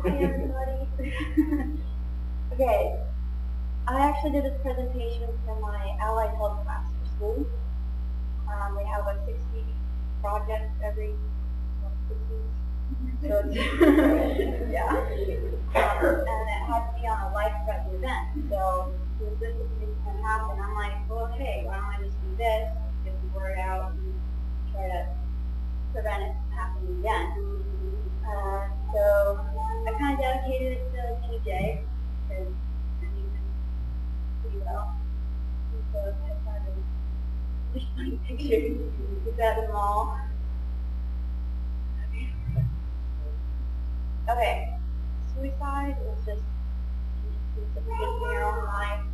Hi everybody. Okay, I actually did this presentation for my allied health class for school. We have a 6-week project every 6 weeks. So it's, yeah. And it had to be on a life-threatening event. So since this is going to happen, I'm like, well, hey, why don't I just do this, get the word out, and try to prevent it from happening again. So I kind of dedicated it to TJ because I knew him pretty well. And so I kind of really funny pictures. He's at the mall. Okay. Suicide is just it's taking your own life.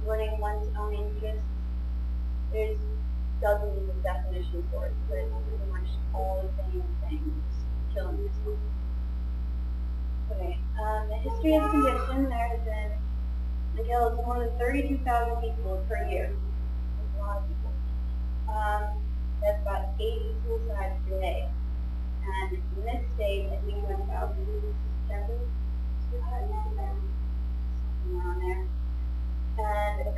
Ruining one's own interests. There's dozens of definitions for it, but it's pretty much all the same things. Killing yourself. Okay. The history of the condition, there has been, it kills more than 32,000 people per year. That's a lot of people. That's about 80 suicides per day. And in this state, I think it went about 7 suicides, something around there. And it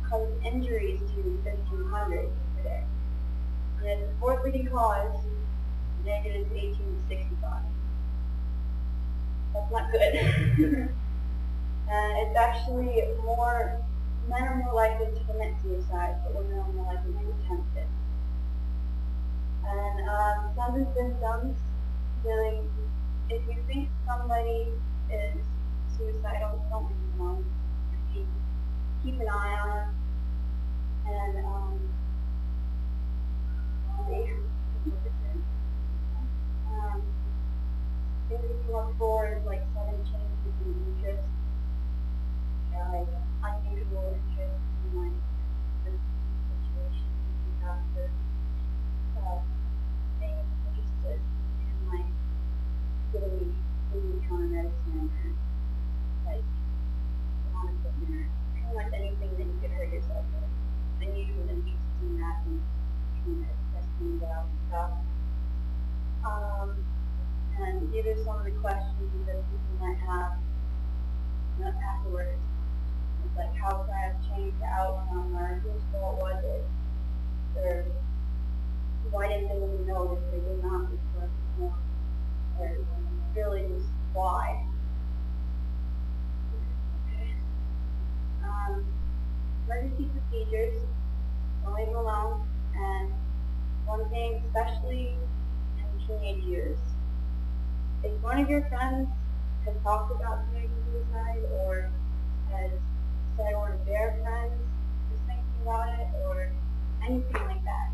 causes injuries to 1,500 per day. And the fourth leading cause, negative 18 to 65. That's not good. And it's actually men are more likely to commit suicide, but women are more likely to attempt it. And signs and symptoms, really, if you think somebody is suicidal, don't leave them alone. Keep an eye on them. And things to look for is like sudden changes in interest, like unusual interest in like this situation, you have to being interested in like getting food kind of medicine, like you want to put in there, kind of like anything that you could hurt yourself with. Then you would interest in that and trying to test things out and stuff. And these are some of the questions that people might have afterwards. It's like, how could I have changed the outcome, or whose fault was it? Or why didn't they even know that they did not before? Or really just why? Okay. Emergency procedures, don't leave them alone. And one thing, especially in teenage years, if one of your friends has talked about committing suicide, or has said one of their friends is thinking about it, or anything like that,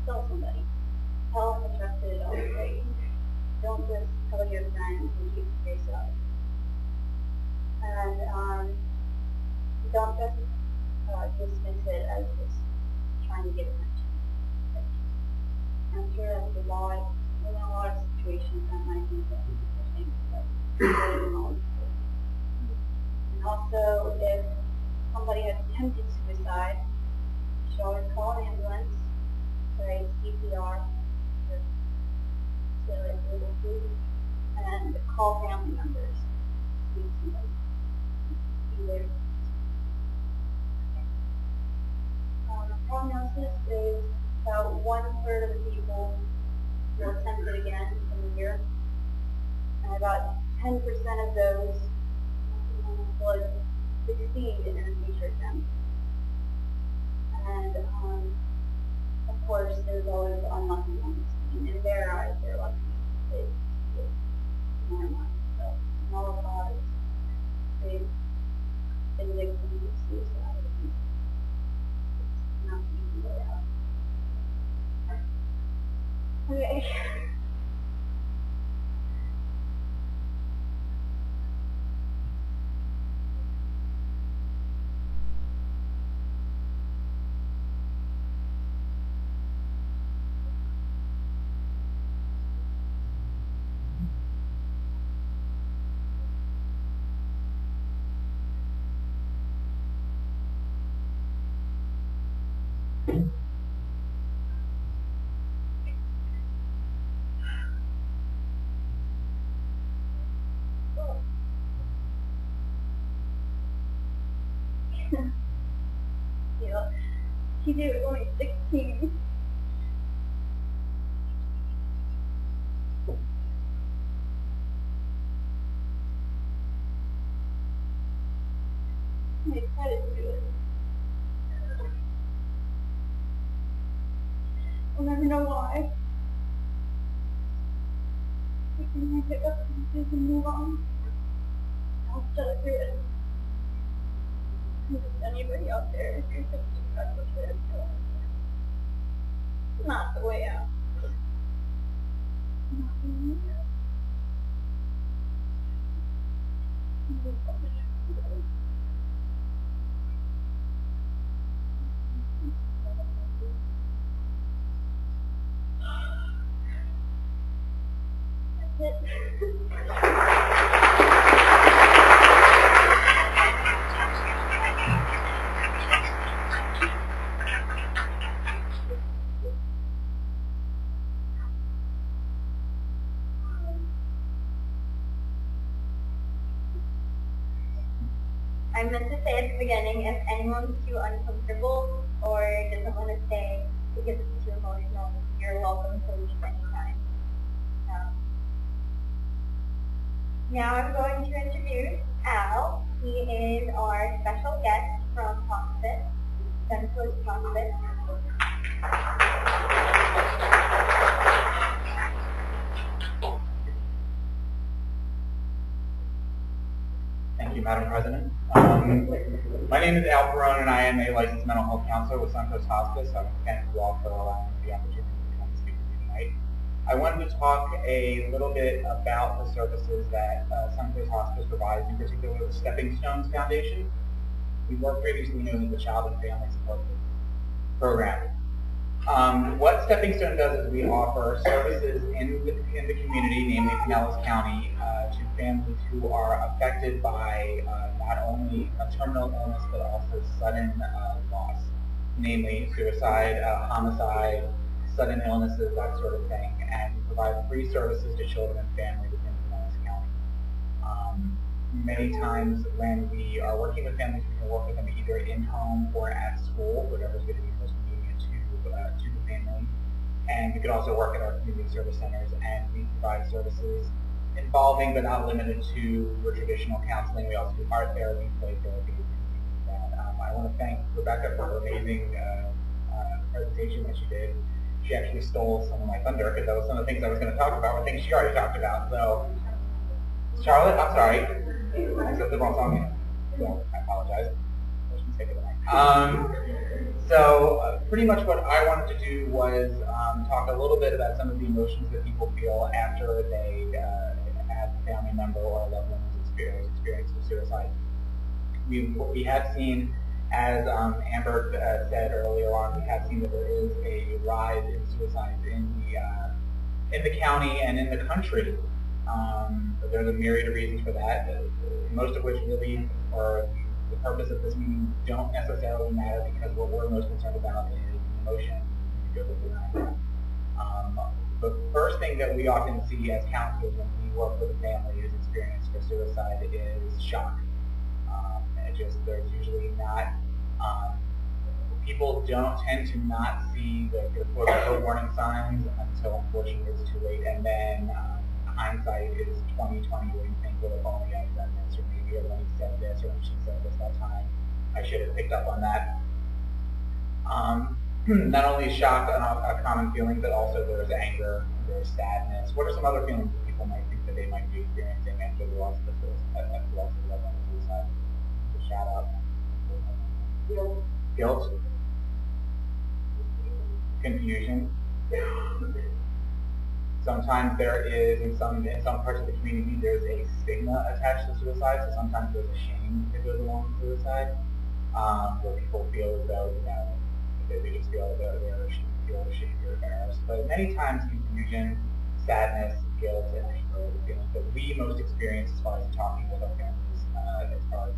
tell somebody. Tell a trusted adult. Don't just tell your friends and keep it to yourself. And don't just dismiss it as just trying to get attention. I'm sure that's a lot. In a lot of situations that might be the thing, but and also, if somebody has attempted suicide, you should always call an ambulance, say CPR, and call family members. Either. Prognosis is about 1/3 of the people will attempt it again in a year, and about 10% of those would succeed in their future attempt. And of course, there's always the unlucky ones. And in their eyes, they're lucky. It's normal. So, in all of ours, they've been victims of suicide. It's not an easy way out. Okay. You know, TJ was only 16. I tried to do it. I'll never know why. I can pick up the pieces and move on. I'll still do it. If anybody out there, if you're thinking that's what you're doing, it's not the way out. Not the way out. That's it. I meant to say at the beginning, if anyone's too uncomfortable or doesn't want to stay because it's too emotional, you're welcome to leave anytime. Now I'm going to introduce Al. He is our special guest from Hospice, Central Hospice. Thank you, Madam President. My name is Al Perone, and I am a licensed mental health counselor with Suncoast Hospice. I want to thank you all for allowing me the opportunity to come and speak with you tonight. I wanted to talk a little bit about the services that Suncoast Hospice provides, in particular the Stepping Stones Foundation. We were previously known as the Child and Family Support Program. What Stepping Stone does is we offer services in the community, namely Pinellas County, to families who are affected by not only a terminal illness but also sudden loss, namely suicide, homicide, sudden illnesses, that sort of thing, and we provide free services to children and families within Pinellas County. Many times when we are working with families, we can work with them either in-home or at school, whatever's going to be most convenient to the family. And we could also work at our community service centers, and we provide services involving but not limited to your traditional counseling. We also do art therapy, play therapy, things like that. I want to thank Rebecca for her amazing presentation that she did. She actually stole some of my thunder because that was some of the things I was going to talk about were things she already talked about. So, Charlotte, I'm sorry. I said the wrong song. So I apologize. First mistake of the night. So pretty much what I wanted to do was talk a little bit about some of the emotions that people feel after they have a family member or a loved one who's experienced suicide. We have seen, as Amber said earlier on, we have seen that there is a rise in suicides in the county and in the country. There's a myriad of reasons for that, most of which really, or the purpose of this meeting, don't necessarily matter, because what we're most concerned about is the emotion that goes behind that. The first thing that we often see as counselors when we work with a family who's experienced for suicide is shock. There's usually not, people don't tend to not see the quote-unquote warning signs until unfortunately it's too late, and then hindsight is 20/20, where you think, well, if only I had done this, or maybe when he said this, or when she said this that time, I should have picked up on that. Not only is shock a common feeling, but also there's anger, there's sadness. What are some other feelings that people might think that they might be experiencing after the loss of the loved one suicide? To shout out. Guilt. Confusion. Sometimes there is, in some parts of the community, there's a stigma attached to suicide, so sometimes there's a shame that goes along with suicide, where people feel as though, they just feel that they're ashamed or embarrassed. But many times confusion, sadness, guilt, and anger are the feelings that we most experience as far as talking with our families, as far as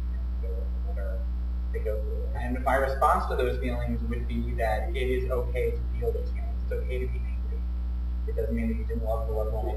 they go through. And my response to those feelings would be that it is okay to feel those feelings. It's okay to be angry. It doesn't mean that you didn't love the loved one